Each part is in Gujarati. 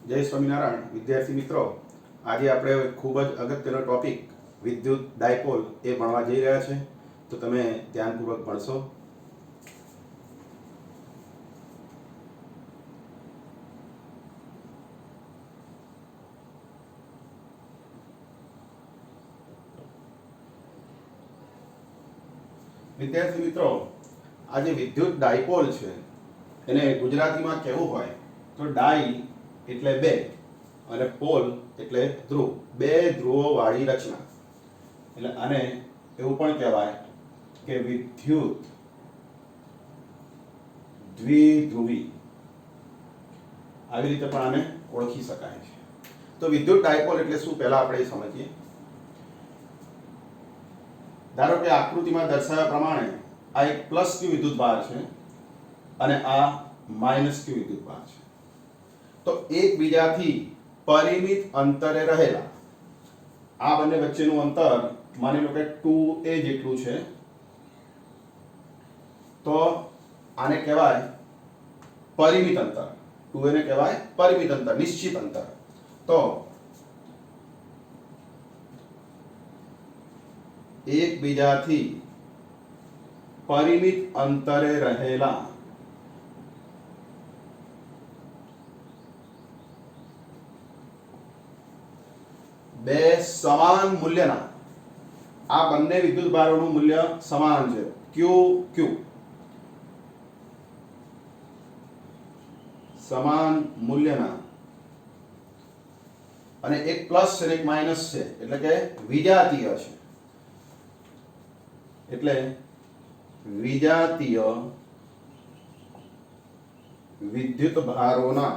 જય સ્વામિનારાયણ વિદ્યાર્થી મિત્રો, આજે આપણે ખૂબ જ અગત્યનો ટોપિક વિદ્યુત ડાયપોલ એ ભણવા જઈ રહ્યા છે. તો તમે ધ્યાનપૂર્વક ભણશો. વિદ્યાર્થી મિત્રો, આ જે વિદ્યુત ડાયપોલ છે એને ગુજરાતીમાં કહેવું હોય તો ડાઈ એટલે બે અને પોલ એટલે ધ્રુવ, બે ધ્રુવો વાળી રચના. એટલે આને એવું પણ કહેવાય કે વિદ્યુત દ્વિધ્રુવી, આવી રીતે પણ આને ઓળખી શકાય છે. તો વિદ્યુત ડાયપોલ એટલે શું પહેલા આપણે એ સમજીએ. ધારો કે આકૃતિમાં દર્શાવ્યા પ્રમાણે આ એક પ્લસ ક્યુ વિદ્યુતભાર છે અને આ માઇનસ ક્યુ વિદ્યુતભાર છે. તો એકબીજાથી પરિમિત અંતરે રહેલા આ બંને વચ્ચેનું અંતર માની લો કે 2a જેટલું છે. તો આને કહેવાય પરિમિત અંતર. 2a ને કહેવાય પરિમિત અંતર, નિશ્ચિત અંતર. તો એકબીજાથી પરિમિત અંતરે રહેલા બે સમાન મૂલ્યના, આ બંને વિદ્યુતભારોનું મૂલ્ય સમાન છે, ક્યુ ક્યુ સમાન મૂલ્યના, અને એક પ્લસ છે અને એક માઇનસ છે એટલે કે વિજાતીય છે. એટલે વિજાતીય વિદ્યુતભારોના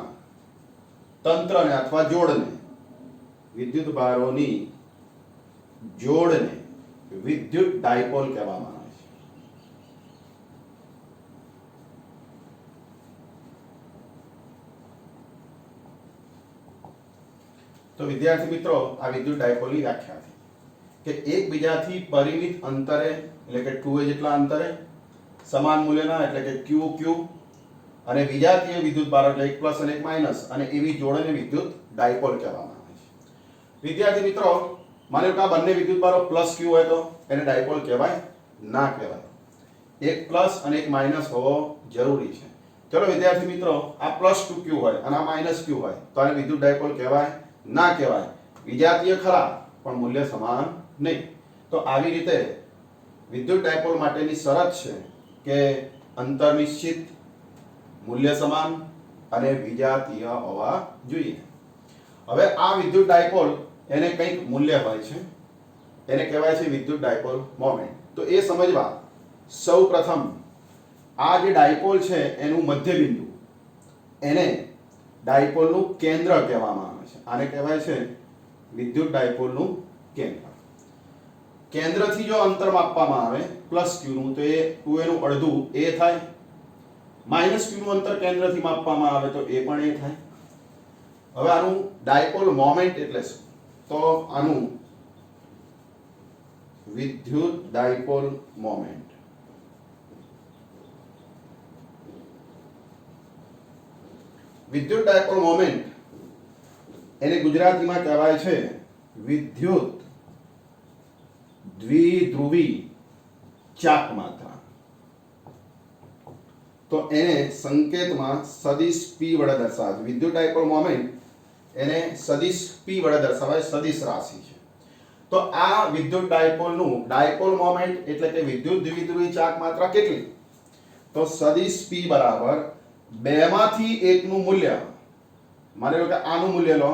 તંત્રને અથવા જોડને, વિદ્યુતભારોની જોડને વિદ્યુત ડાયપોલ કહેવામાં આવે છે. તો વિદ્યાર્થી મિત્રો, આ વિદ્યુત ડાયપોલની વ્યાખ્યા છે કે એકબીજાથી પરિમિત અંતરે એટલે કે 2a જેટલા અંતરે, સમાન મૂલ્યના એટલે કે ક્યુ ક્યુ, અને વિજાતીય વિદ્યુતભારો એટલે એક પ્લસ અને એક માઇનસ, અને એવી જોડને વિદ્યુત ડાયપોલ કહેવામાં આવે છે. વિદ્યાર્થી મિત્રો, માની લો કે આ બંને વિદ્યુતભારો પ્લસ ક્યુ હોય તો એને ડાયપોલ કહેવાય? ના કહેવાય. એક પ્લસ અને એક માઇનસ હોવો જરૂરી છે. ચલો વિદ્યાર્થી મિત્રો, આ પ્લસ 2q હોય અને આ માઇનસ q હોય તો આને વિદ્યુત ડાયપોલ કહેવાય? ના કહેવાય. વિજાતીય ખરા પણ મૂલ્ય સમાન નહીં. તો આવી રીતે વિદ્યુત ડાયપોલ માટેની શરત છે કે અંતર નિશ્ચિત, મૂલ્ય સમાન અને વિજાતીય હોવા જોઈએ. હવે આ વિદ્યુત ડાયપોલ એને કંઈક મૂલ્ય હોય છે, એને કહેવાય છે વિદ્યુત ડાયપોલ મોમેન્ટ. તો એ સમજવા સૌ પ્રથમ આ જે ડાયપોલ છે એનું મધ્ય બિંદુ, એને ડાયપોલનું કેન્દ્ર કહેવામાં આવે છે. આને કહેવાય છે વિદ્યુત ડાયપોલનું કેન્દ્ર. કેન્દ્રથી જો અંતર માપવામાં આવે પ્લસ ક્યુ નું તો એ 2a નું અડધું a થાય. માઇનસ ક્યુ નું અંતર કેન્દ્રથી માપવામાં આવે તો એ પણ a થાય. હવે આનું ડાયપોલ મોમેન્ટ એટલે શું? તો આનું વિદ્યુત ડાયપોલ મોમેન્ટ, વિદ્યુત ડાયપોલ મોમેન્ટ એને ગુજરાતીમાં કહેવાય છે વિદ્યુત દ્વિધ્રુવી ચાપ માત્રા. તો એને સંકેતમાં સદિશ p વડે દર્શાવાય. વિદ્યુત ડાયપોલ મોમેન્ટ એને સદિશ p વડે દર્શાવાય, સદિશ રાશિ છે. તો આ વિદ્યુત ડાયપોલનું ડાયપોલ મોમેન્ટ એટલે કે વિદ્યુત દ્વિધ્રુવી ચાક માત્રા કેટલી? તો સદિશ p બરાબર બેમાંથી એકનું મૂલ્ય, માની લો કે આનું મૂલ્ય લો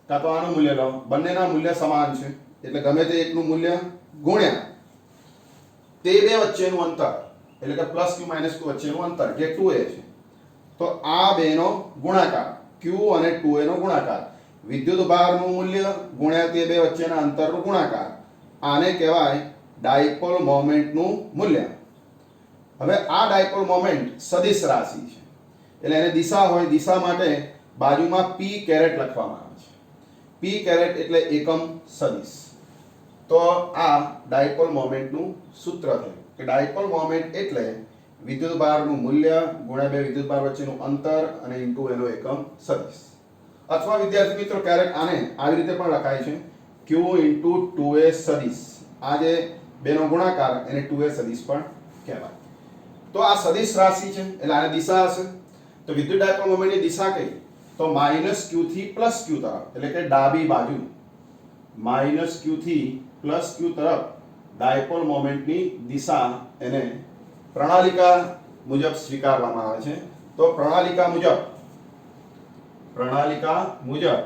કાં તો આનું મૂલ્ય લો, બંનેના મૂલ્ય સમાન છે એટલે ગમે તે એકનું મૂલ્ય ગુણ્યા તે બે વચ્ચેનું અંતર એટલે કે પ્લસ q માઇનસ q વચ્ચેનું અંતર જે 2a છે. તો આ બેનો ગુણાકાર, q અને 2a નો ગુણાકાર, વિદ્યુતભારનું મૂલ્ય ગુણ્યા તે બે વચ્ચેના અંતરનું ગુણાકાર, આને કહેવાય ડાયપોલ મોમેન્ટનું મૂલ્ય. હવે આ ડાયપોલ મોમેન્ટ સદિશ રાશિ છે એટલે એને દિશા હોય, દિશા માટે બાજુમાં p કેરેટ લખવામાં આવે છે. p કેરેટ એટલે એકમ સદિશ. તો આ ડાયપોલ મોમેન્ટનું સૂત્ર થયું કે ડાયપોલ મોમેન્ટ એટલે વિદ્યુતભારનું મૂલ્ય ગુણ્યા બે વિદ્યુતભાર વચ્ચેનું અંતર અને ઇન્ટુ એનો એકમ સદિશ. અથવા વિદ્યાર્થી મિત્રો ક્યારેક આને આવી રીતે પણ લખાય છે q ઇન્ટુ 2a સદિશ. આ જે બેનો ગુણાકાર એને 2a સદિશ પણ કહેવાય. તો આ સદિશ રાશિ છે એટલે આની દિશા હશે. તો વિદ્યુત ડાયપોલ મોમેન્ટની દિશા કઈ? તો -q થી +q તરફ, એટલે કે ડાબી બાજુ -q થી +q તરફ ડાયપોલ મોમેન્ટની દિશા એને પ્રણાલિકા મુજબ સ્વીકારવામાં આવે છે. તો પ્રણાલિકા મુજબ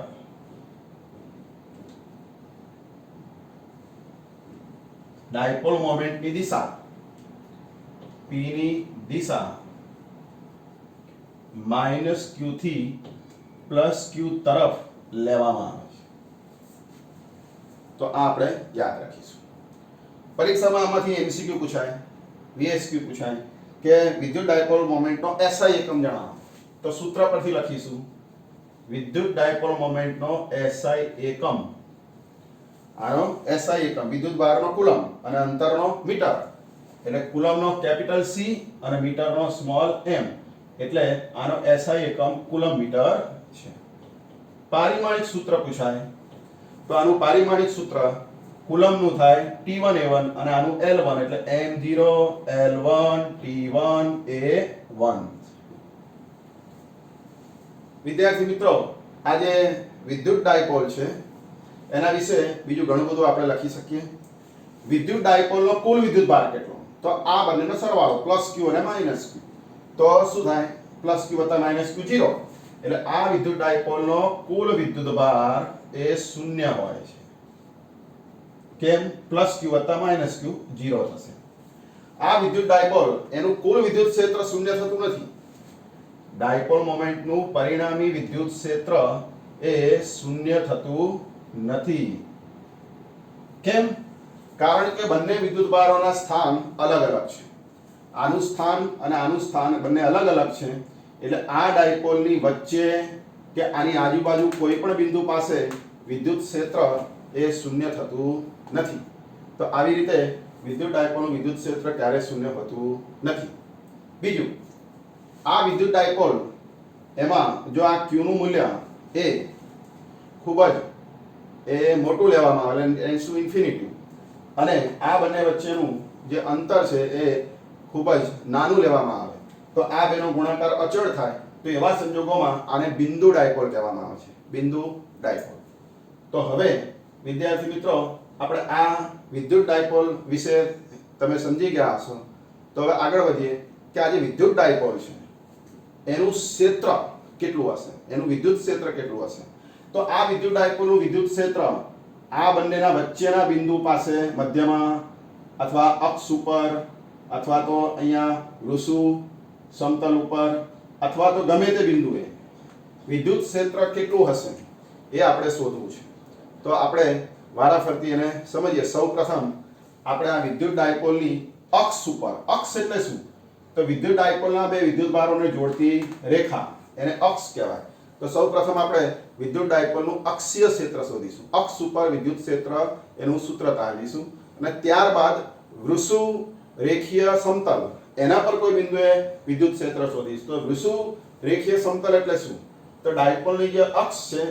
ડાયપોલ મોમેન્ટની દિશા p ની દિશા -q થી +q તરફ લેવામાં આવે છે. તો આ આપણે યાદ રાખીશું. પરીક્ષામાં આમાંથી MCQ પૂછાય, VSQ પૂછાય કે વિદ્યુત ડાયપોલ મોમેન્ટનો SI એકમ જણાવો. તો સૂત્ર પરથી લખીશું વિદ્યુત ડાયપોલ મોમેન્ટનો SI એકમ. આનો SI એકમ વિદ્યુતભારનો કુલમ અને અંતરનો મીટર, એટલે કુલમનો કેપિટલ C અને મીટરનો સ્મોલ m, એટલે આનો SI એકમ કુલમ મીટર છે. પારિમાણિક સૂત્ર પૂછાય તો આનું પારિમાણિક સૂત્ર કુલમનું થાય T1A1 અને આનું L1, એટલે m0 L1 T1 A1. વિદ્યાર્થી મિત્રો, આ જે વિદ્યુત ડાયપોલ છે એના વિશે બીજું ઘણું બધું આપણે લખી શકીએ. વિદ્યુત ડાયપોલનો કુલ વિદ્યુતભાર કેટલો? તો આ બંનેનો સરવાળો +q અને -q. તો શું થાય? +q + -q 0. એટલે આ વિદ્યુત ડાયપોલનો કુલ વિદ્યુતભાર એ 0 હોય છે. કેમ? +q + -q 0 થશે. આ વિદ્યુત ડાયપોલ એનું કુલ વિદ્યુત ક્ષેત્ર 0 થતું નથી. ડાયપોલ મોમેન્ટનું પરિણામી વિદ્યુત ક્ષેત્ર એ 0 થતું નથી. કેમ? કારણ કે બંને વિદ્યુતભારોના સ્થાન અલગ અલગ છે. આનું સ્થાન અને આનું સ્થાન બંને અલગ અલગ છે. એટલે આ ડાયપોલની વચ્ચે કે આની આજુબાજુ કોઈ પણ બિંદુ પાસે વિદ્યુત ક્ષેત્ર એ 0 થતું નથી. તો આવી રીતે વિદ્યુત ડાયપોલનું વિદ્યુત ક્ષેત્ર ક્યારે 0 હોતું નથી. બીજું, આ વિદ્યુત ડાયપોલ એમાં જો આ q નું મૂલ્ય એ ખૂબ જ મોટું લેવામાં આવે, ∞, અને આ બંને વચ્ચેનું જે અંતર છે એ ખૂબ જ નાનું લેવામાં આવે, તો આ બેનો ગુણાકાર અચળ થાય. તો એવા સંજોગોમાં આને બિંદુ ડાયપોલ કહેવામાં આવે છે. બિંદુ ડાયપોલ. તો હવે વિદ્યાર્થી મિત્રો, આપણે આ વિદ્યુત ડાયપોલ વિશે તમે સમજી ગયા હશો. તો હવે આગળ વધીએ કે આ જે વિદ્યુત ડાયપોલ છે એનું ક્ષેત્ર કેટલું હશે, એનું વિદ્યુત ક્ષેત્ર કેટલું હશે. તો આ વિદ્યુત ડાયપોલનું વિદ્યુત ક્ષેત્ર આ બંનેના વચ્ચેના બિંદુ પાસે મધ્યમાં અથવા અક્ષ ઉપર અથવા તો અહીંયા વૃષુ સમતલ ઉપર અથવા તો ગમે તે બિંદુએ વિદ્યુત ક્ષેત્ર કેટલું હશે એ આપણે શોધવું છે. તો આપણે વારાફરતી એને સમજીએ. સૌપ્રથમ આપણે આ વિદ્યુત ડાયપોલની અક્ષ ઉપર, અક્ષ એટલે શું? તો વિદ્યુત ડાયપોલના બે વિદ્યુતભારોને જોડતી રેખા, એને અક્ષ કહેવાય. તો સૌપ્રથમ આપણે વિદ્યુત ડાયપોલનું અક્ષીય ક્ષેત્ર શોધીશું. અક્ષ ઉપર વિદ્યુત ક્ષેત્ર એનું સૂત્ર તારવીશું અને ત્યારબાદ વૃષુ રેખીય સમતલ એના પર કોઈ બિંદુએ વિદ્યુત ક્ષેત્ર શોધીશું. તો વૃષુ રેખીય સમતલ એટલે શું? તો ડાયપોલની જે અક્ષ છે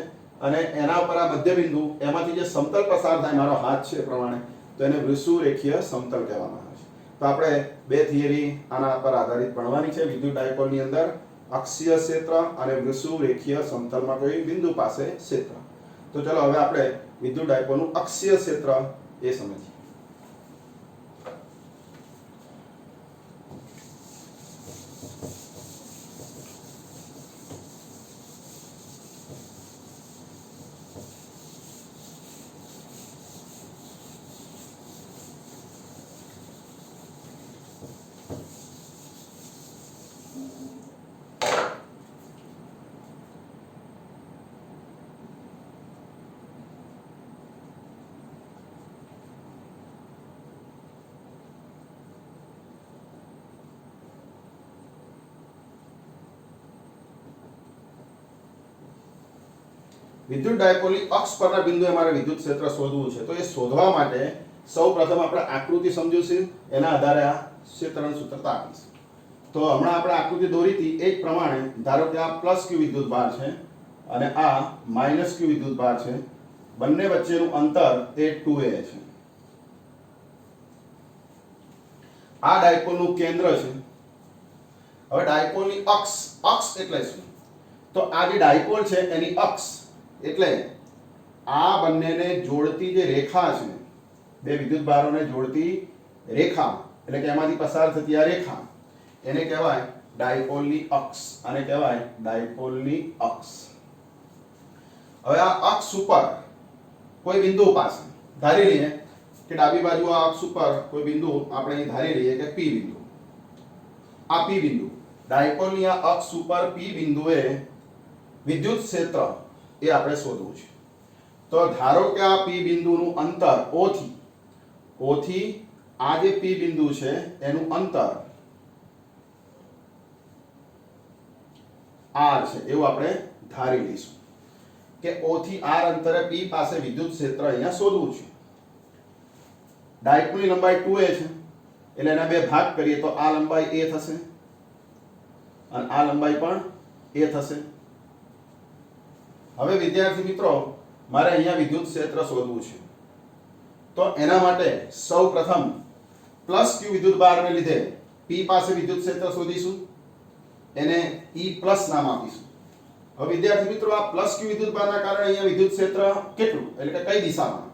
અને એના પર આ મધ્ય બિંદુ, એમાંથી જે સમતલ પસાર થાય, મારો હાથ છે એ પ્રમાણે, તો એને વૃષુ રેખીય સમતલ કહેવામાં આવે છે. તો આપણે બે થિયરી આના પર આધારિત ભણવાની છે વિદ્યુત ડાયપોલની અંદર. અક્ષીય ક્ષેત્ર અને વૃષુ રેખીય સમતલમાં કોઈ બિંદુ પાસે ક્ષેત્ર. તો ચલો હવે આપણે વિદ્યુત ડાયપોલનું અક્ષીય ક્ષેત્ર એ સમજીએ. વિદ્યુત ડાયપોલની અક્ષ પરના બિંદુએ મારે વિદ્યુત ક્ષેત્ર શોધવું છે. તો એ શોધવા માટે સૌપ્રથમ આપણે આકૃતિ સમજીશું, એના આધારે આ ક્ષેત્રનું સૂત્ર તારવીશું. તો હમણાં આપણે આકૃતિ દોરી હતી એ જ પ્રમાણે ધારો કે આ પ્લસ ક્યુ વિદ્યુતભાર છે અને આ માઇનસ ક્યુ વિદ્યુતભાર છે, બંને વચ્ચેનું અંતર એ 2a છે. આ ડાયપોલનું કેન્દ્ર છે. હવે ડાયપોલની અક્ષ, અક્ષ એટલે શું? તો આ જે ડાયપોલ છે એની અક્ષ એટલે આ બંનેને જોડતી જે રેખા છે, બે વિદ્યુતભારોને જોડતી રેખા એટલે કે એમાંથી પસાર થતી આ રેખા એને કહેવાય ડાયપોલની અક્ષ. આને કહેવાય ડાયપોલની અક્ષ. હવે આ અક્ષ ઉપર કોઈ બિંદુ પાસે ધારી લઈએ કે ડાબી બાજુ આ અક્ષ ઉપર કોઈ બિંદુ આપણે અહીં ધારી લઈએ કે P બિંદુ. આ P બિંદુ, ડાયપોલની આ અક્ષ ઉપર P બિંદુએ વિદ્યુત ક્ષેત્ર એ આપણે શોધવું છે. તો ધારો કે આ P બિંદુનું અંતર O થી આ જે P બિંદુ છે એનું અંતર R છે એવું આપણે ધારી લઈશું કે O થી R અંતરે P પાસે વિદ્યુત ક્ષેત્ર અહીંયા શોધવું છે. ડાયપોલની લંબાઈ 2a છે એટલે એના બે ભાગ કરીએ તો આ લંબાઈ a થશે અને આ લંબાઈ પણ a થશે. હવે વિદ્યાર્થી મિત્રો, મારે અહીંયા વિદ્યુત ક્ષેત્ર શોધવું છે. તો એના માટે સૌપ્રથમ પ્લસ q વિદ્યુતભારને લીધે P પાસે વિદ્યુત ક્ષેત્ર શોધીશું, એને E પ્લસ નામ આપીશું. હવે વિદ્યાર્થી મિત્રો, આ પ્લસ q વિદ્યુતભારના કારણે અહીંયા વિદ્યુત ક્ષેત્ર કેટલું એટલે કે કઈ દિશામાં?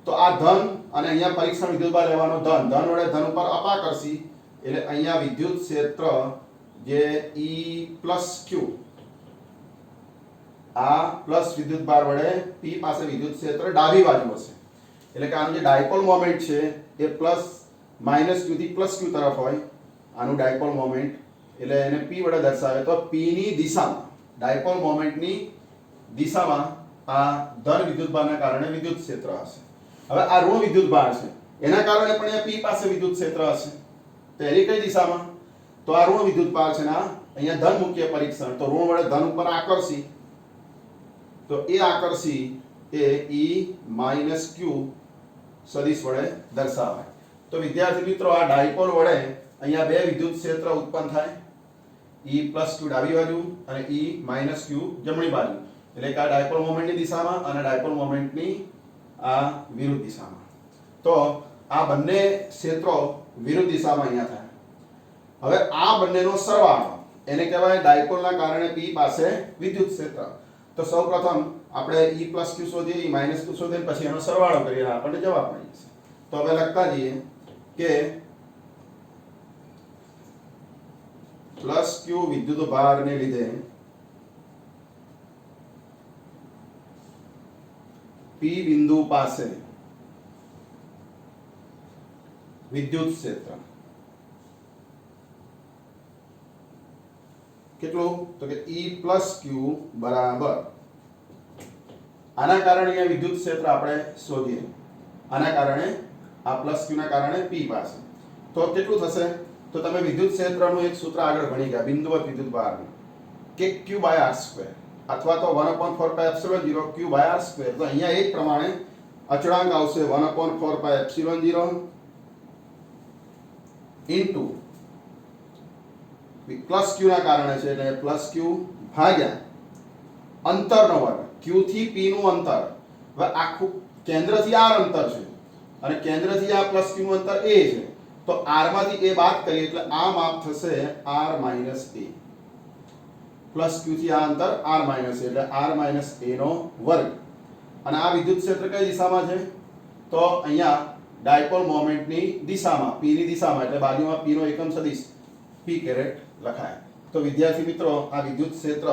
તો આ ધન અને અહીંયા પરીક્ષણ વિદ્યુતભાર લેવાનો ધન, ધન વડે ધન ઉપર અપાકર્ષી એટલે અહીંયા વિદ્યુત ક્ષેત્ર જે E પ્લસ q, આ પ્લસ વિદ્યુતભાર વડે P પાસે વિદ્યુત ક્ષેત્ર ડાબી બાજુ હશે એટલે કે આનું જે ડાયપોલ મોમેન્ટ છે એ પ્લસ માઇનસ q થી પ્લસ q તરફ હોય. આનું ડાયપોલ મોમેન્ટ એટલે એને P વડે દર્શાવે તો P ની દિશામાં, ડાયપોલ મોમેન્ટની દિશામાં આ ધન વિદ્યુતભારના કારણે વિદ્યુત ક્ષેત્ર હશે. હવે આ ઋણ વિદ્યુતભાર છે એના કારણે પણ અહીંયા P પાસે વિદ્યુત ક્ષેત્ર હશે. તો એની કઈ દિશામાં? તો આ ઋણ વિદ્યુતભાર છે ને અહીંયા ધન મૂકીએ પરીક્ષણ, તો ઋણ વડે ધન ઉપર આકર્ષી, તો એ આકર્ષી એ E માઇનસ q સદિશ વડે દર્શાવાય. તો વિદ્યાર્થી મિત્રો, આ ડાયપોલ વડે અહીંયા બે વિદ્યુત ક્ષેત્ર ઉત્પન્ન થાય, E પ્લસ q ડાબી બાજુ અને E માઇનસ q જમણી બાજુ એટલે કે આ ડાયપોલ મોમેન્ટની દિશામાં અને ડાયપોલ મોમેન્ટની આ વિરુદ્ધ દિશામાં. તો આ બંને ક્ષેત્રો વિરુદ્ધ દિશામાં અહીંયા થાય. હવે આ બંનેનો સરવાળો એને કહેવાય ડાયપોલના કારણે P પાસે વિદ્યુત ક્ષેત્ર. તો સૌપ્રથમ આપણે E પ્લસ q શોધીએ, E માઇનસ q શોધીએ, પછી એનો સરવાળો કરીએ, આપણને જવાબ મળી જશે. તો હવે લખતા જઈએ કે પ્લસ q વિદ્યુતભારને લીધે P બિંદુ પાસે વિદ્યુત ક્ષેત્ર કેટલું? તો કે E પ્લસ q બરાબર, આના કારણે અહીંયા વિદ્યુત ક્ષેત્ર આપણે શોધીએ, આના કારણે આ પ્લસ q ના કારણે P પાસે તો કેટલું થશે? તો તમે વિદ્યુત ક્ષેત્રનું એક સૂત્ર આગળ ભણી ગયા બિંદુવત વિદ્યુતભારનું કે q/r² અથવા તો 1/4πε0 q/r². તો અહીંયા એક પ્રમાણે અચળાંક આવશે 1/4πε0 ઇન્ટુ પ્લસ q ના કારણે છે એટલે પ્લસ q ભાગ્યા અંતરનો વર્ગ, q થી p નું અંતર. હવે આખું કેન્દ્રથી r અંતર છે અને કેન્દ્રથી આ પ્લસ q નું અંતર a છે, તો r માંથી a બાદ કરીએ એટલે આ માપ થશે r minus a. Plus q થી આ અંતર r માઈનસ a એટલે r માઈનસ a નો વર્ગ. અને આ વિદ્યુત ક્ષેત્ર કઈ દિશામાં છે? તો અહીંયા ડાયપોલ મોમેન્ટની દિશામાં, p ની દિશામાં એટલે બાજુમાં p નો એકમ સદિશ p કેરેટ લખાય. તો વિદ્યાર્થી મિત્રો, આ વિદ્યુત ક્ષેત્ર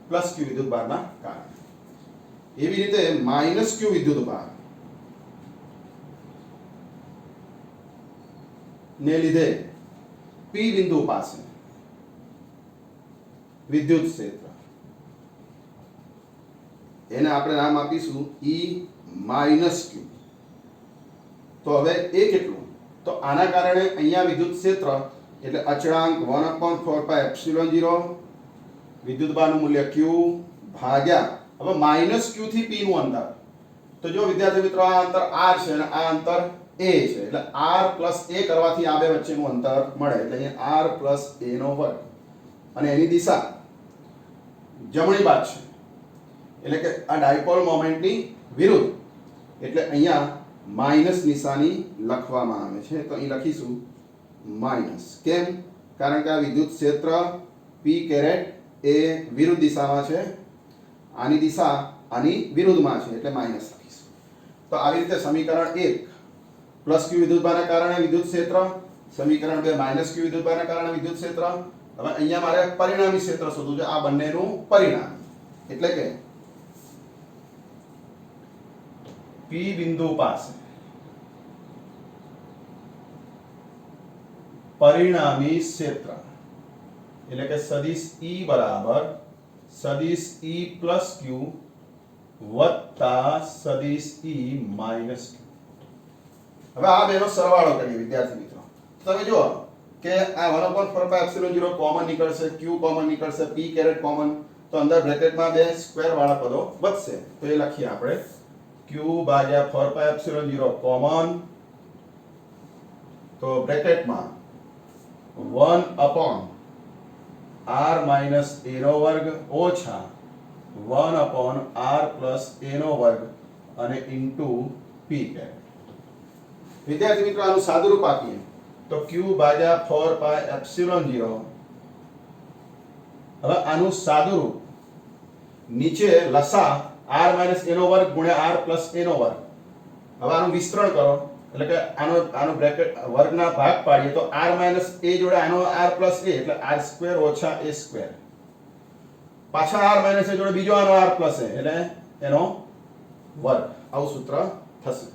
પ્લસ q વિદ્યુતભારના કારણે. એવી રીતે માઈનસ q વિદ્યુતભાર ને લીધે P બિંદુ પાસે વિદ્યુત ક્ષેત્ર એને આપણે નામ આપીશું E માઈનસ q. તો હવે એ કેટલું? તો આના કારણે અહીંયા વિદ્યુત ક્ષેત્ર એટલે અચળાંક 1/4πε0 વિદ્યુતભારનું મૂલ્ય q ભાગ્યા હવે માઈનસ q થી p નું અંતર. તો જો વિદ્યાર્થી મિત્રો, આ અંતર r છે અને આ અંતર a છે એટલે r પ્લસ a કરવાથી આ બે વચ્ચેનું અંતર મળે એટલે અહીંયા r પ્લસ a નો વર્ગ અને એની દિશા જમણી બાજુ છે એટલે કે આ ડાયપોલ મોમેન્ટની વિરુદ્ધ એટલે અહીંયા માઈનસ નિશાની લખવામાં આવે છે તો અહીં લખીશું માઈનસ કેમ કારણ કે આ વિદ્યુત ક્ષેત્ર p કેરેટ એ વિરુદ્ધ દિશામાં છે આની દિશા આની વિરુદ્ધમાં છે એટલે માઈનસ લખીશું તો આવી રીતે સમીકરણ 1 પ્લસ q વિદ્યુતભારના કારણે વિદ્યુત ક્ષેત્ર સમીકરણ 2 માઈનસ q વિદ્યુતભારના કારણે વિદ્યુત ક્ષેત્ર હવે અહીંયા મારે પરિણામી ક્ષેત્ર શોધવું છે આ બંનેનું પરિણામ એટલે કે P બિંદુ પાસે પરિણામી ક્ષેત્ર એટલે કે સદિશ E બરાબર સદિશ E પ્લસ q વત્તા સદિશ E માઈનસ q હવે આ બેનો સરવાળો કરીએ વિદ્યાર્થી મિત્રો તમે જુઓ કે આ 1/4πε0 કોમન નીકળશે q કોમન નીકળશે p કેરેટ કોમન તો અંદર બ્રેકેટમાં બે સ્ક્વેર વાળા પદો વધશે તો એ લખીએ આપણે q ભાગ્યા 4πε0 કોમન તો બ્રેકેટમાં 1/r માઈનસ a નો વર્ગ ઓછા 1/r પ્લસ a નો વર્ગ અને ઇન્ટુ p કેરેટ વિદ્યાર્થી મિત્રો આનું સાદુરૂપ આપીએ તો q ભાગ્યા 4πε0 હવે આનું સાદુરૂપ નીચે લસા r માઈનસ a નો વર્ગ ગુણ્યા r પ્લસ a નો વર્ગ હવે આનું વિસ્તરણ કરો એટલે કે આનો બ્રેકેટ વર્ગના ભાગ પાડીએ તો r માઈનસ a જોડે આનો r પ્લસ a એટલે r સ્ક્વેર ઓછા a સ્ક્વેર પાછા r માઈનસ a જોડે બીજો આનો r પ્લસ a એટલે એનો વર્ગ આવું સૂત્ર થશે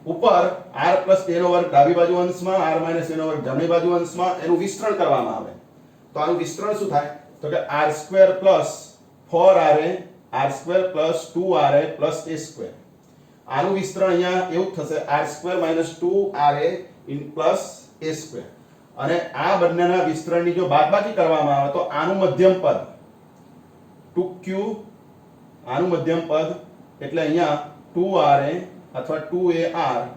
ઉપર r પ્લસ a નો વર્ગ ડાબી બાજુ અંશમાં r માઈનસ a નો વર્ગ જમણી બાજુ અંશમાં એનું વિસ્તરણ કરવામાં આવે તો આનું વિસ્તરણ શું થાય તો કે r square plus 4ra r square plus 2ra plus a square આનું વિસ્તરણ અહીંયા એવું થશે r square minus 2ra plus a square અને આ બંનેના વિસ્તરણની જો બાદબાકી કરવામાં આવે તો આનું મધ્યમ પદ 2q આનું મધ્યમ પદ એટલે અહીંયા 2ra અથવા 2ar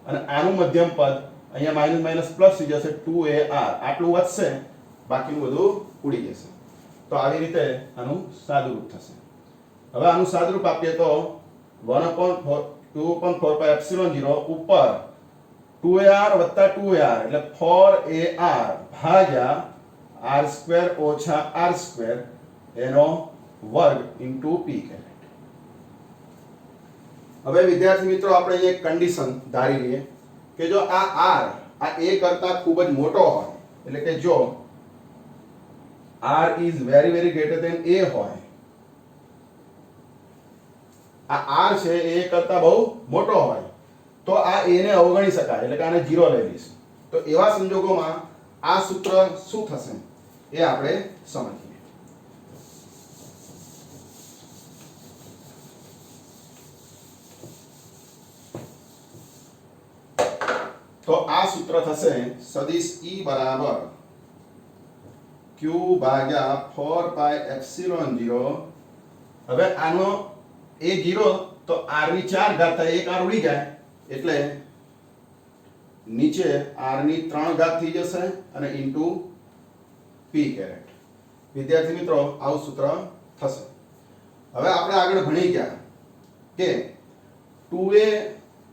અને આનું મધ્યમ પદ અહીંયા માઈનસ માઈનસ પ્લસ થઈ જશે 2ar આટલું વધશે બાકીનું બધું ઉડી જશે તો આવી રીતે આનું સાદુરૂપ થશે હવે આનું સાદુરૂપ આપીએ તો 1/2/4πε0 ઉપર 2ar વત્તા 2ar એટલે 4ar ભાગ્યા r સ્ક્વેર ઓછા r સ્ક્વેર એનો વર્ગ ઇન્ટુ p કેરેટ હવે વિદ્યાર્થી મિત્રો આપણે અહીં એક કન્ડિશન ધારી લઈએ કે જો આ r આ a કરતા ખૂબ જ મોટો હોય એટલે કે જો r is very greater than a હોય આ r છે એ કરતા બહુ મોટો હોય તો આ a ને અવગણી શકાય એટલે કે આને 0 લઈ લઈશું તો એવા સંજોગોમાં આ સૂત્ર શું થશે એ આપણે સમજીએ તો આ સૂત્ર થશે સદિશ E બરાબર q ભાગ્યા 4πε0 હવે આનો a 0 તો r ની 4 ઘાત થાય એક r ઉડી જાય એટલે નીચે r ની 3 ઘાત થઈ જશે અને ઇન્ટુ p કેરેટ વિદ્યાર્થી મિત્રો આવું સૂત્ર થશે હવે આપણે આગળ ભણી ગયા કે 2a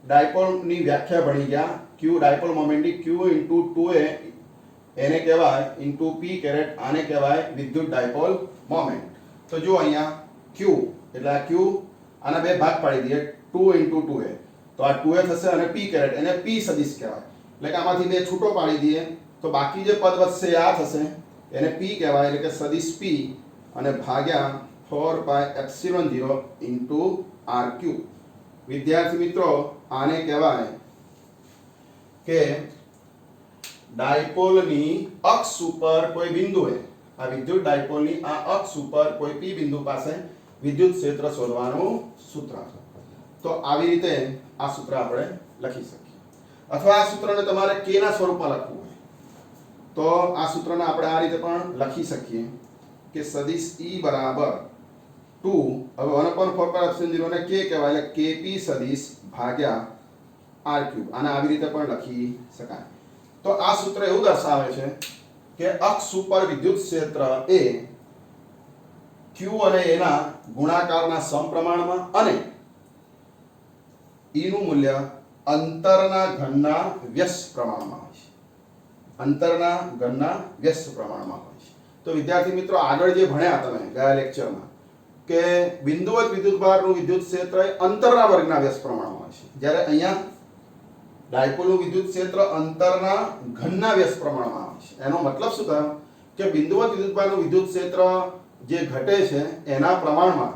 ડાયપોલ ની વ્યાખ્યા ભણી ગયા q ડાયપોલ મોમેન્ટની q ઇન્ટુ 2a એને કહેવાય ઇન્ટુ p કેરેટ આને કહેવાય વિદ્યુત ડાયપોલ મોમેન્ટ તો જો અહીંયા q એટલે આ q આના બે ભાગ પાડી દઈએ 2 ઇન્ટુ 2a તો આ 2a થશે અને p કેરેટ એને p સદિશ કહેવાય એટલે કે આમાંથી બે છૂટો પાડી દઈએ તો બાકી જે પદ વધશે આ થશે એને p કહેવાય એટલે કે સદિશ p અને ભાગ્યા 4πε0 ઇન્ટુ r3 વિદ્યાર્થી મિત્રો આને કહેવાય કે ડાયપોલની અક્ષ ઉપર કોઈ બિંદુએ આ વિદ્યુત ડાયપોલની આ અક્ષ ઉપર કોઈ p બિંદુ પાસે વિદ્યુત ક્ષેત્ર શોધવાનું સૂત્ર તો આવી રીતે આ સૂત્ર આપણે લખી શકીએ અથવા આ સૂત્રને તમારે k ના સ્વરૂપમાં લખવું હોય તો આ સૂત્રને આપણે આ રીતે પણ લખી શકીએ કે સદિશ E બરાબર 2 હવે 1/4πε0 ને k કહેવાય એટલે kp સદિશ ભાગ્યા r ક્યુબ. આને આવી રીતે પણ લખી શકાય. તો આ સૂત્ર એવું દર્શાવે છે કે અક્ષ ઉપર વિદ્યુત ક્ષેત્ર એ q અને a ના ગુણાકારના સમપ્રમાણમાં અને E નું મૂલ્ય અંતરના ઘનના વ્યસ્ત પ્રમાણમાં હોય છે. અંતરના ઘનના વ્યસ્ત પ્રમાણમાં હોય છે. તો વિદ્યાર્થી મિત્રો, આગળ જે ભણ્યા તમે ગયા લેક્ચરમાં કે બિંદુવત વિદ્યુતભારનું વિદ્યુત ક્ષેત્ર એ અંતરના વર્ગના વ્યસ્ત પ્રમાણમાં હોય છે, જ્યારે અહીંયા ડાયપોલનું વિદ્યુત ક્ષેત્ર અંતરના ઘનના વ્યસ્ત પ્રમાણમાં હોય છે. એનો મતલબ શું થયો કે બિંદુવત વિદ્યુતભારનું વિદ્યુત ક્ષેત્ર જે ઘટે છે એના પ્રમાણમાં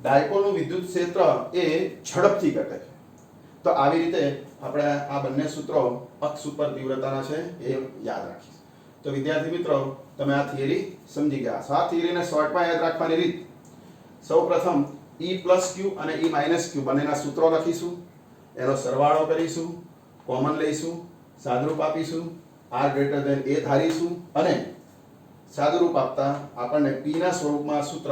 ડાયપોલનું વિદ્યુત ક્ષેત્ર એ ઝડપથી ઘટે છે. તો આવી રીતે આપણે આ બંને સૂત્રો અક્ષ ઉપર તીવ્રતાના છે એ યાદ રાખીશું. તો વિદ્યાર્થી મિત્રો, તમે આ થિયરી સમજી ગયા. આ થિયરીને શોર્ટમાં યાદ રાખવાની રીત: સૌપ્રથમ E પ્લસ ક્યુ અને E માઇનસ ક્યુ બંનેના સૂત્રો લખીશું, એનો સરવાળો કરીશું, કોમન લઈશું, સાદુરૂપ આપીશું, r ગ્રેટર ધેન a ધારીશું અને સાદુરૂપ આપતા આપણને p ના સ્વરૂપમાં સૂત્ર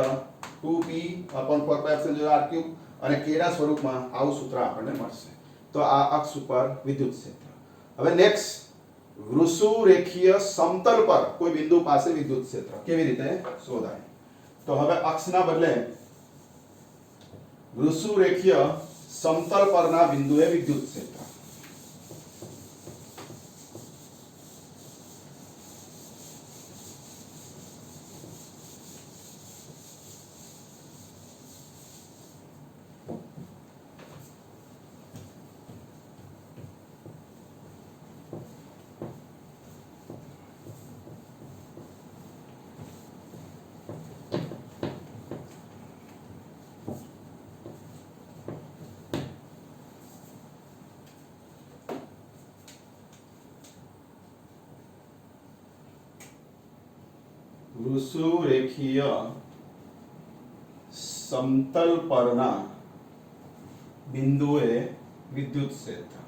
2p/4πr³ અને k ના સ્વરૂપમાં આવું સૂત્ર આપણને મળશે. તો આ અક્ષ ઉપર વિદ્યુત ક્ષેત્ર. હવે નેક્સ્ટ, વૃષુરેખીય સમતલ પર કોઈ બિંદુ પાસે વિદ્યુત ક્ષેત્ર કેવી રીતે શોધાય? તો હવે અક્ષના બદલે વૃષુરેખીય સમતલ પરના બિંદુએ વિદ્યુત ક્ષેત્ર. વૃષુરેખીય સમતલ પરના બિંદુએ વિદ્યુત ક્ષેત્ર.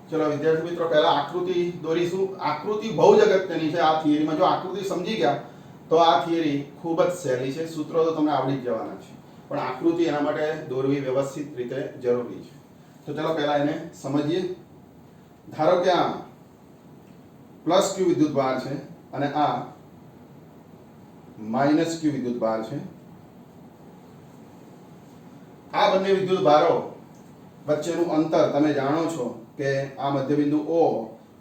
ચલો વિદ્યાર્થી મિત્રો, પહેલા આકૃતિ દોરીશું. આકૃતિ બહુ જ અગત્યની છે આ થિયરીમાં. જો આકૃતિ સમજી ગયા તો આ થિયરી ખૂબ જ સહેલી છે. સૂત્રો તો તમને આવડી જ જવાના છે, પણ આકૃતિ એના માટે દોરવી વ્યવસ્થિત રીતે જરૂરી છે. તો ચલો પહેલા એને સમજીએ. ધારો કે આ પ્લસ ક્યુ વિદ્યુત ભાર છે અને આ માઇનસ ક્યુ વિદ્યુત ભાર છે. આ બંને વિદ્યુત ભારો વચ્ચેનું અંતર તમે જાણો છો કે આ મધ્યબિંદુ O,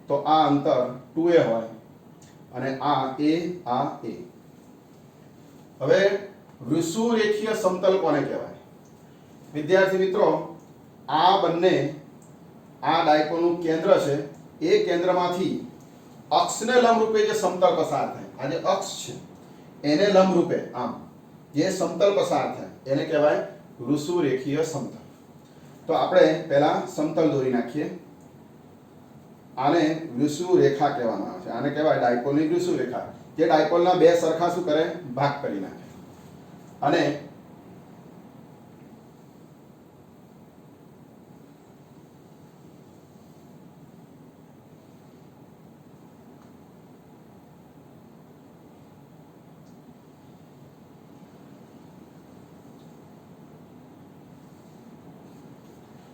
તો આ અંતર 2a હોય અને આ A, આ A. હવે વૃષુરેખીય સમતલ કોને કહેવાય? વિદ્યાર્થી મિત્રો, આ બંને, આ ડાયપોલનું કેન્દ્ર છે, એ કેન્દ્રમાંથી અક્ષને લંબરૂપે જે સમતલ પસાર થાય, આ જે અક્ષ છે એને લંબરૂપે આમ જે સમતલ પસાર થાય એને કહેવાય વૃષુરેખીય સમતલ. તો આપણે પહેલા સમતલ દોરી નાખીએ. આને વૃષુરેખા કહેવામાં આવે છે. આને કહેવાય ડાયપોલની વૃષુરેખા. જે ડાયપોલના બે સરખા શું કરે? ભાગ કરી નાખે. અને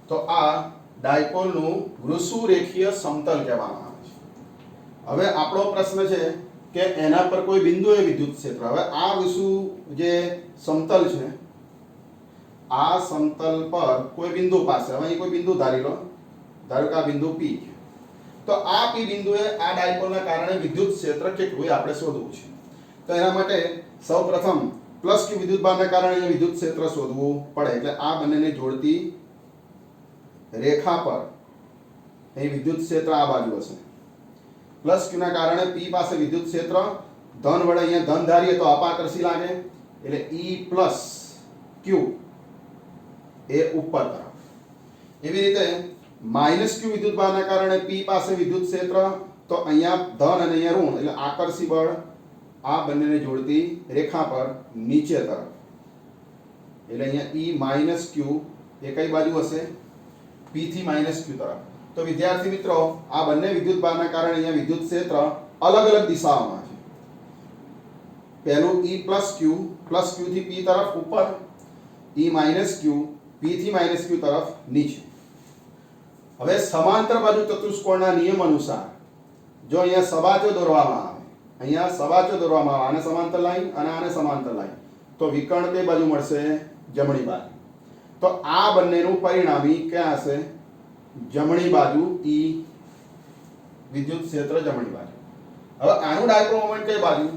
તો આ ડાયપોલનું વૃષુરેખીય સમતલ કહેવામાં આવે છે. હવે આપણો પ્રશ્ન છે કે એના પર કોઈ બિંદુએ વિદ્યુત ક્ષેત્ર. હવે આ વૃષુ જે સમતલ છે, આ સમતલ પર કોઈ બિંદુ પાસે, હવે અહીં કોઈ બિંદુ ધારી લો, ધારો કે આ બિંદુ P. તો આ P બિંદુએ આ ડાયપોલના કારણે વિદ્યુત ક્ષેત્ર કેટલું એ આપણે શોધવું છે. તો એના માટે સૌપ્રથમ પ્લસ ક્યુ વિદ્યુતભારના કારણે વિદ્યુત ક્ષેત્ર શોધવું પડે. એટલે આ બંનેને જોડતી રેખા પર અહીં વિદ્યુત ક્ષેત્ર આ બાજુ હશે. પ્લસ ક્યુ ના કારણે P પાસે વિદ્યુત ક્ષેત્ર ધન વડે અહીંયા ધન ધારીએ તો અપાકર્ષી લાગે, એટલે E પ્લસ ક્યુ એ ઉપર તરફ. એવી રીતે માઇનસ ક્યુ વિદ્યુતભારના કારણે P પાસે વિદ્યુત ક્ષેત્ર, તો અહીંયા ધન અને અહીંયા ઋણ, એટલે આકર્ષી બળ આ બંનેને જોડતી રેખા પર નીચે તરફ. એટલે અહીંયા E માઇનસ ક્યુ એ કઈ બાજુ હશે? P થી માઇનસ ક્યુ તરફ. તો વિદ્યાર્થી મિત્રો, આ બંને વિદ્યુતભારના કારણે અહીંયા વિદ્યુત ક્ષેત્ર અલગ અલગ દિશાઓમાં છે. પહેલું E પ્લસ ક્યુ થી P તરફ ઉપર, E માઇનસ ક્યુ P થી માઇનસ ક્યુ તરફ નીચે. હવે સમાંતર બાજુ ચતુષ્કોણના નિયમ અનુસાર જો અહીંયા સબાચો દોરવામાં આવે, આને સમાંતર લાઈન અને આને સમાંતર લાઈન, તો વિકર્ણ કઈ બાજુ મળશે? જમણી બાજુ. તો આ બંનેનું પરિણામી ક્યાં હશે? જમણી બાજુ. E વિદ્યુત ક્ષેત્ર જમણી બાજુ. હવે આનું ડાયપોલ મોમેન્ટ કઈ બાજુ?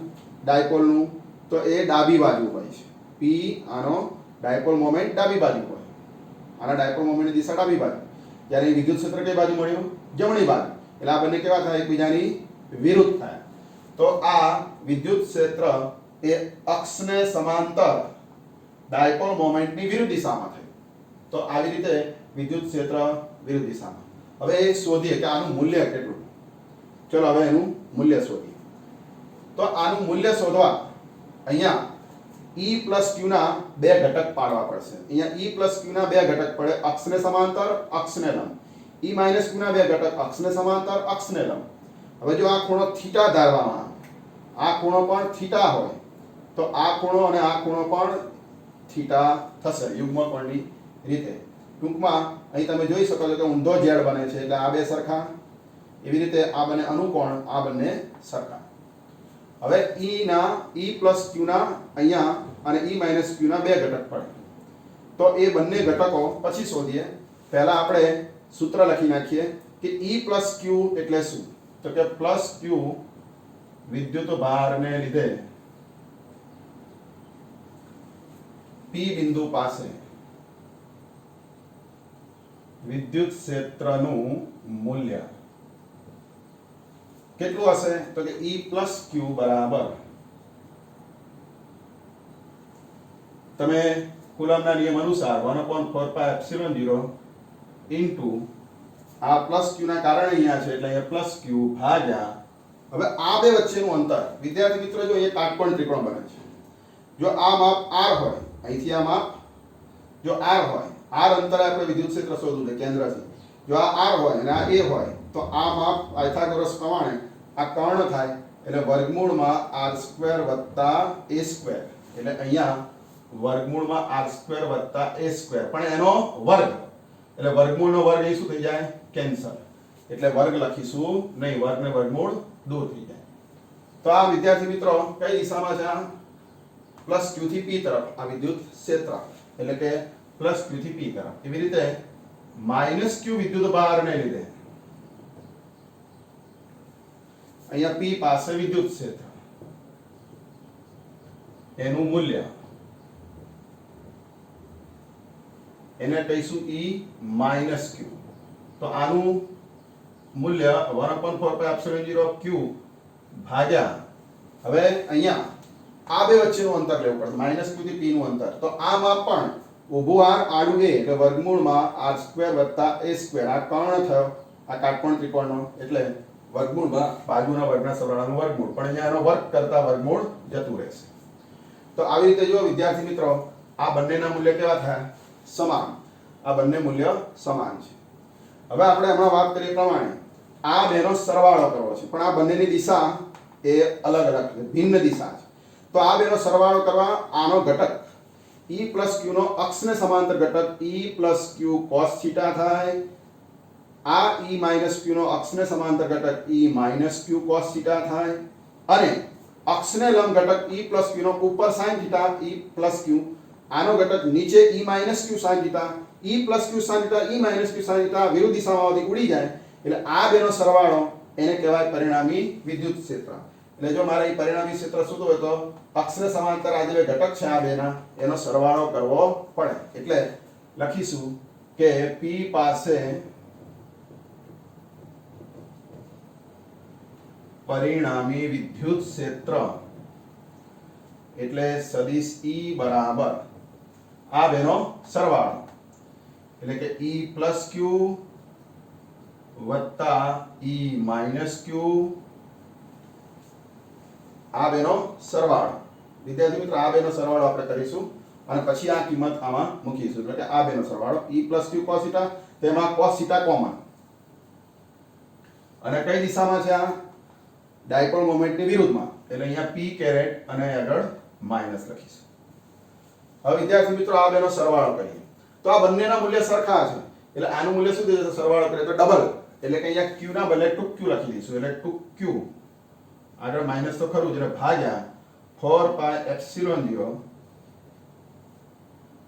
ડાયપોલનું તો એ ડાબી બાજુ હોય છે. P આનો ડાયપોલ મોમેન્ટ ડાબી બાજુ હોય. આના ડાયપોલ મોમેન્ટની દિશા ડાબી બાજુ. જ્યારે વિદ્યુત ક્ષેત્ર કઈ બાજુ મળ્યું? જમણી બાજુ. એટલે આ બંને કેવા થાય? એકબીજાની વિરુદ્ધ થાય. તો આ વિદ્યુત ક્ષેત્ર એ અક્ષને સમાંતર ડાયપોલ મોમેન્ટની વિરુદ્ધ દિશામાં થાય. તો આવી રીતે વિદ્યુત ક્ષેત્ર વિરુદ્ધ દિશામાં. હવે એ શોધીએ કે આનું મૂલ્ય કેટલું. ચલો હવે એનું મૂલ્ય શોધીએ. તો આનું મૂલ્ય શોધવા અહીંયા E પ્લસ Q ના બે ઘટક પાડવા પડશે. અહીંયા E પ્લસ Q ના બે ઘટક પડે, અક્ષને સમાંતર, અક્ષને લંબ. E માઇનસ Q ના બે ઘટક અક્ષને સમાંતર, અક્ષને લંબ. હવે જો આ ખૂણો થીટા ધારવામાં આવે, આ ખૂણો પણ થીટા હોય, તો આ ખૂણો અને આ ખૂણો પણ થીટા થશે યુગ્મ કોણની રીતે. ટૂંકમાં અહીં તમે જોઈ શકો છો કે ઊંધો ઝેડ બને છે, એટલે આ બે સરખા. એવી રીતે આ બંને અનુકોણ, આ બંને સરખા. હવે E પ્લસ Q ના અહીંયા અને E માઇનસ Q ના બે ઘટક પડે. તો એ બંને ઘટકો પછી શોધીએ. પહેલા આપણે સૂત્ર લખી નાખીએ કે E પ્લસ Q એટલે શું? તો કે પ્લસ Q વિદ્યુત ભારને લીધે P બિંદુ પાસે વિદ્યુત ક્ષેત્રનું મૂલ્ય કેટલું હશે? તો કે E પ્લસ Q બરાબર, તમે કુલમના નિયમ અનુસાર 1/4πε0 ઇન્ટુ આ પ્લસ Q ના કારણે અહીંયા છે એટલે અહીંયા પ્લસ Q ભાગ્યા. હવે આ બે વચ્ચેનું અંતર, વિદ્યાર્થી મિત્રો, જો એ કાટકોણ ત્રિકોણ બને છે. જો આ માપ R હોય, અહીંથી આ માપ જો R હોય, R અંતરે આપણે વિદ્યુત ક્ષેત્ર શોધવું છે કેન્દ્રથી. જો આ R હોય અને આ A હોય, તો આ માપ પાયથાગોરસ પ્રમાણે આ કર્ણ થાય, એટલે વર્ગમૂળમાં R² વત્તા A². એટલે અહીંયા વર્ગમૂળમાં R² વત્તા A², પણ એનો વર્ગ. એટલે વર્ગમૂળનો વર્ગ એ શું થઈ જાય? કેન્સલ. એટલે વર્ગ લખીશું નહીં, વર્ગને વર્ગમૂળ દૂર થઈ જાય. તો આ વિદ્યાર્થી મિત્રો કઈ દિશામાં છે? પ્લસ Q થી P તરફ આ વિદ્યુત ક્ષેત્ર, એટલે કે પ્લસ Q થી P તરફ. એવી રીતે માઇનસ Q વિદ્યુત ભારને લીધે અહીંયા P પાસે વિદ્યુત ક્ષેત્ર, એનું મૂલ્ય એને કહીશું E માઇનસ Q. તો આનું મૂલ્ય 1/4πε0 Q ભાગ્યા. હવે અહીંયા આ બે વચ્ચેનું અંતર લેવું પડશે, માઇનસ Q થી P નું અંતર. તો આ માપ પણ ઊભું R આડું A, એટલે વર્ગમૂળમાં R² વત્તા A². આ કર્ણ થયો આ કાટકોણ ત્રિકોણનો, એટલે વર્ગમૂળમાં બાજુના વર્ગના સરવાળાનું વર્ગમૂળ, પણ અહીંયા એનો વર્ગ કરતા વર્ગમૂળ જતું રહેશે. તો આવી રીતે જો વિદ્યાર્થી મિત્રો આ બંનેના મૂલ્ય કેવા થયા? સમાન. આ બંને મૂલ્ય સમાન છે. હવે આપણે હમણાં વાત કરીએ પ્રમાણે આ બેનો સરવાળો કરવો છે, પણ આ બંનેની દિશા એ અલગ અલગ છે, ભિન્ન દિશા છે. તો આ બેનો સરવાળો કરવા આનો ઘટક E પ્લસ Q નો અક્ષને સમાંતર ઘટક E plus Q cos theta થાય. આ E માઇનસ Q નો અક્ષને સમાંતર ઘટક E minus Q cos theta થાય. અને અક્ષને લંબ ઘટક E પ્લસ Q નો ઉપર sin theta E plus Q, આનો ઘટક નીચે E minus Q sin theta. E plus Q sin theta E minus Q sin theta વિરુદ્ધ દિશામાં ઉડી જાય, એટલે આ બેનો સરવાળો એને કહેવાય પરિણામી વિદ્યુત ક્ષેત્ર. એટલે જો મારે એ પરિણામી ક્ષેત્ર શોધવું હોય તો અક્ષને સમાંતર આ જે ઘટક છે આ બેના, એનો સરવાળો કરવો પડે. એટલે લખીશું કે P પાસે પરિણામી વિદ્યુત ક્ષેત્ર એટલે સદિશ E બરાબર આ બેનો સરવાળો, એટલે કે E પ્લસ Q વત્તા E માઇનસ Q, આ બેનો સરવાળો. વિદ્યાર્થી મિત્રો આ બેનો સરવાળો આપણે કરીશું અને પછી આ કિંમત આમાં મૂકીશું, એટલે કે આ બેનો સરવાળો E plus Q cos theta, તેમાં cos થીટા કોમન. અને કઈ દિશામાં છે? આ ડાયપોલ મોમેન્ટની વિરુદ્ધમાં, એટલે અહીંયા p કેરેટ અને આગળ માઈનસ લખીશું. હવે વિદ્યાર્થી મિત્રો આ બેનો સરવાળો કરીએ તો આ બંનેના મૂલ્ય સરખા છે એટલે આનું મૂલ્ય શું થઈ જશે સરવાળો કરીએ તો ડબલ એટલે કે અહીંયા q ના બદલે 2q લખી દઈશું એટલે 2q આગળ માઈનસ તો ખરું જ એટલે ભાગ્યા 4 પાઈ એપ્સિલોન 0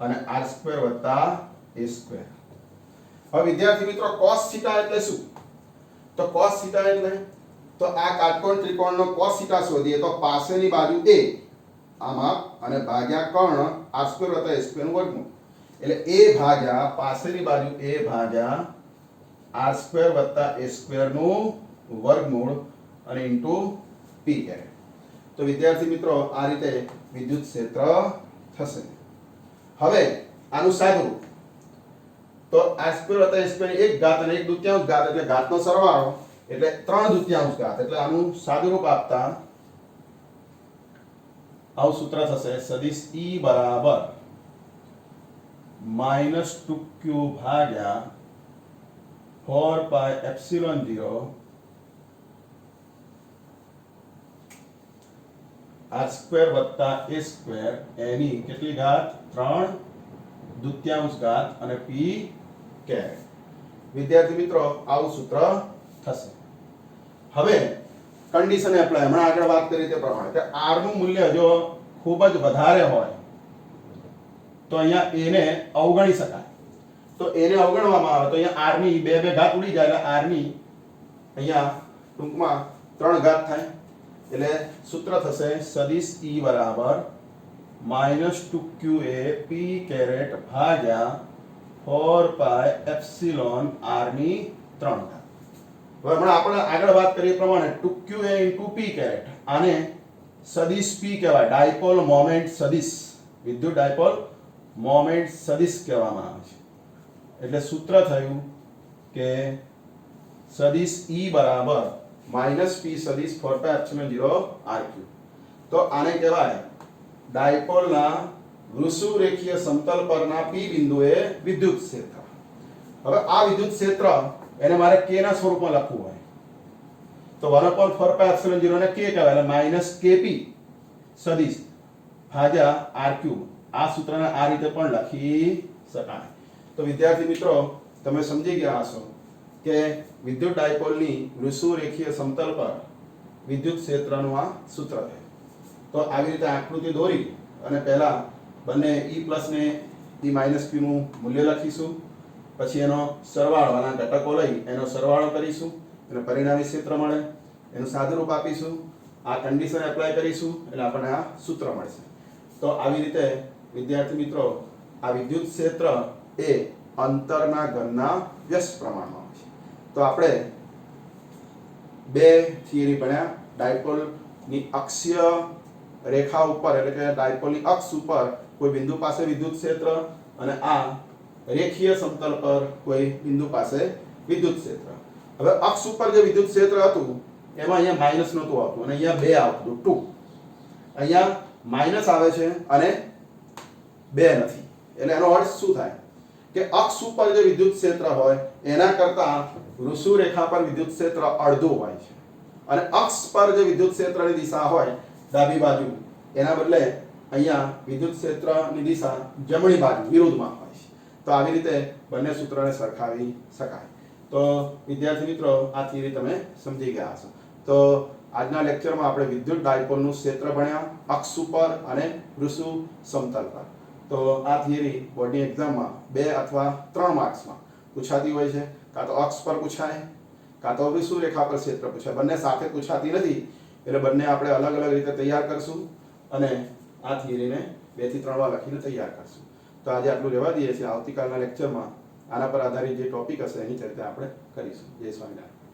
અને r² વત્તા a². હવે વિદ્યાર્થી મિત્રો cos θ એટલે શું તો cos θ એટલે તો આ કાટકોણ ત્રિકોણનો cos θ શોધીએ તો પાસેની બાજુ a આમાં અને ભાગ્યા કર્ણ r² વત્તા a² નું વર્ગમૂળ એટલે a ભાગ્યા પાસેની બાજુ a ભાગ્યા r² વત્તા a² નું વર્ગમૂળ અને ઇન્ટુ p કેરેટ. તો વિદ્યાર્થી મિત્રો આ રીતે વિદ્યુત ક્ષેત્ર થશે. હવે આનું સાદુરૂપ તો r² વત્તા a² ની 1 ઘાત અને 1/2 ઘાત એટલે ઘાતનો સરવાળો એટલે 3/2 ઘાત એટલે આનું સાદુરૂપ આપતા આવું સૂત્ર થશે સદિશ E બરાબર -2q ભાગ્યા 4 પાઈ એપ્સિલોન 0 r² વત્તા a² એની કેટલી ઘાત 3/2 ઘાત અને p કેરેટ. વિદ્યાર્થી મિત્રો આવું સૂત્ર થશે. હવે કન્ડિશન એપ્લાય હમણાં આગળ વાત કરી તે પ્રમાણે કે r નું મૂલ્ય જો ખૂબ જ વધારે હોય તો અહીંયા a ને અવગણી શકાય. તો a ને અવગણવામાં આવે તો અહીંયા r ની બે ઘાત ઉડી જાય એટલે r ની અહીંયા ટૂંકમાં 3 ઘાત થાય એટલે સૂત્ર થશે સદિશ E બરાબર -2qa p કેરેટ ભાગ્યા 4 પાઈ એપ્સિલોન r ની 3 ઘાત. હવે હમણાં આપણે આગળ વાત કરીએ પ્રમાણે 2qa * p કેરેટ આને સદિશ p કહેવાય ડાયપોલ મોમેન્ટ સદિશ વિદ્યુત ડાયપોલ મોમેન્ટ સદિશ કહેવામાં આવે છે. એટલે સૂત્ર થયું કે સદિશ E બરાબર -p સદિશ 4 પાઈ એપ્સિલોન 0 r3. તો આને કહેવાય ડાયપોલના વૃષુરેખીય સમતલ પરના p બિંદુએ વિદ્યુત ક્ષેત્ર. હવે આ વિદ્યુત ક્ષેત્ર એને મારે k ના સ્વરૂપમાં લખવું હોય તો 1/4 પાઈ એપ્સિલોન 0 ને k કહેવાય એટલે -kp સદિશ ભાગ્યા r3. આ સૂત્રને આ રીતે પણ લખી શકાય. તો વિદ્યાર્થી મિત્રો તમે સમજી ગયા હશો કે વિદ્યુત ડાયપોલની વૃષુરેખીય સમતલ પર વિદ્યુત ક્ષેત્રનું આ સૂત્ર છે. તો આવી રીતે આકૃતિ દોરી અને પહેલા બંને E+ ને E- q નું મૂલ્ય લખીશું પછી એનો સરવાળો આના ઘટકો લઈ એનો સરવાળો કરીશું અને પરિણામી ક્ષેત્ર મળે એનું સાદુરૂપ આપીશું આ કન્ડિશન એપ્લાય કરીશું એટલે આપણને આ સૂત્ર મળશે. તો આવી રીતે વિદ્યાર્થી મિત્રો આ વિદ્યુત ક્ષેત્ર એ અંતરના ઘનના વ્યસ્ત પ્રમાણમાં હોય છે. તો આપણે બે થિયરી ભણ્યા ડાયપોલની અક્ષીય રેખા ઉપર એટલે કે ડાયપોલની અક્ષ ઉપર કોઈ બિંદુ પાસે વિદ્યુત ક્ષેત્ર અને આ રેખીય સમતલ પર કોઈ બિંદુ પાસે વિદ્યુત ક્ષેત્ર. હવે અક્ષ ઉપર જે વિદ્યુત ક્ષેત્ર હતું એમાં અહીંયા માઈનસ નહોતું આવતું અને અહીંયા 2 આવતું 2. અહીંયા માઈનસ આવે છે અને 2 નથી. એટલે એનો અર્થ શું થાય કે અક્ષ ઉપર જે વિદ્યુત ક્ષેત્ર હોય એના કરતા વૃષુરેખા પર વિદ્યુત ક્ષેત્ર અડધું હોય છે અને અક્ષ પર જે વિદ્યુત ક્ષેત્રની દિશા હોય ડાબી બાજુ એના બદલે અહીંયા વિદ્યુત ક્ષેત્રની દિશા જમણી બાજુ વિરુદ્ધમાં હોય છે. તો આવી રીતે બંને સૂત્રોને સરખાવી શકાય. તો વિદ્યાર્થી મિત્રો આ થિયરી તમે સમજી ગયા હશો. તો આજના લેક્ચરમાં આપણે વિદ્યુત ડાયપોલનું ક્ષેત્ર ભણ્યા અક્ષ ઉપર અને વૃષુ સમતલ પર. તો આ થિયરી બોર્ડની એક્ઝામમાં 2 અથવા 3 માર્ક્સમાં પૂછાતી હોય છે. કાં તો અક્ષ પર પૂછાય કાં તો વૃષુ રેખા પર ક્ષેત્ર પૂછાય. બંને સાથે પૂછાતી નથી એટલે બંને આપણે અલગ અલગ રીતે તૈયાર કરશું અને આ થિયરીને 2 થી 3 વાર લખીને તૈયાર કરશું. તો આજે આટલું રહેવા દઈએ છીએ. આવતીકાલના લેક્ચરમાં આના પર આધારિત જે ટોપિક હશે એની ચર્ચા આપણે કરીશું. જય સ્વામિનારાયણ.